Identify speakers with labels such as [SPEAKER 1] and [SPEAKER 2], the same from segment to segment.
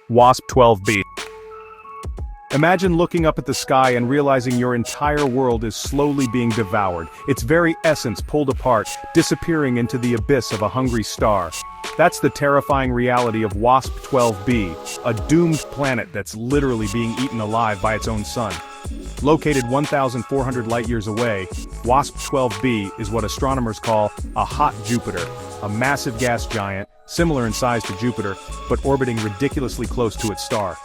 [SPEAKER 1] WASP-12b. Imagine looking up at the sky and realizing your entire world is slowly being devoured, its very essence pulled apart, disappearing into the abyss of a hungry star. That's the terrifying reality of WASP-12b, a doomed planet that's literally being eaten alive by its own sun. Located 1,400 light-years away, WASP-12b is what astronomers call a hot Jupiter, a massive gas giant, similar in size to Jupiter, but orbiting ridiculously close to its star.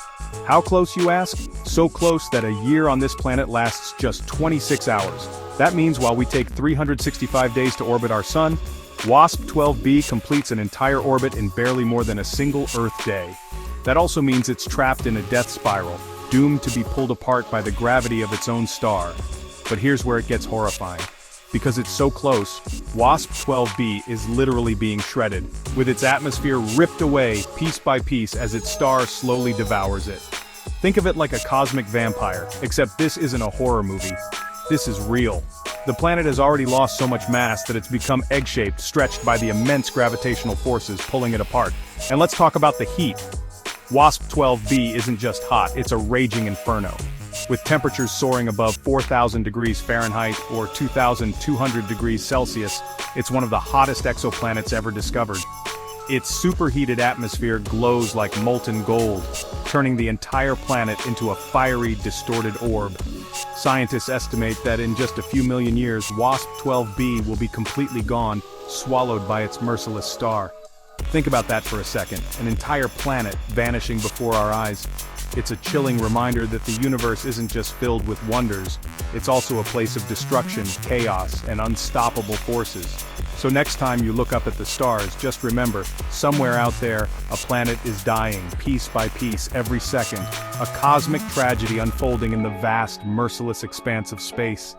[SPEAKER 1] How close, you ask? So close that a year on this planet lasts just 26 hours. That means while we take 365 days to orbit our sun, WASP-12b completes an entire orbit in barely more than a single Earth day. That also means it's trapped in a death spiral, doomed to be pulled apart by the gravity of its own star. But here's where it gets horrifying. Because it's so close, WASP-12b is literally being shredded, with its atmosphere ripped away piece by piece as its star slowly devours it. Think of it like a cosmic vampire, except this isn't a horror movie. This is real. The planet has already lost so much mass that it's become egg-shaped, stretched by the immense gravitational forces pulling it apart. And let's talk about the heat. WASP-12b isn't just hot, it's a raging inferno. With temperatures soaring above 4,000 degrees Fahrenheit or 2,200 degrees Celsius, it's one of the hottest exoplanets ever discovered. Its superheated atmosphere glows like molten gold, turning the entire planet into a fiery, distorted orb. Scientists estimate that in just a few million years, WASP-12b will be completely gone, swallowed by its merciless star. Think about that for a second, an entire planet vanishing before our eyes. It's a chilling reminder that the universe isn't just filled with wonders, it's also a place of destruction, chaos, and unstoppable forces. So next time you look up at the stars, just remember, somewhere out there, a planet is dying, piece by piece, every second, a cosmic tragedy unfolding in the vast, merciless expanse of space.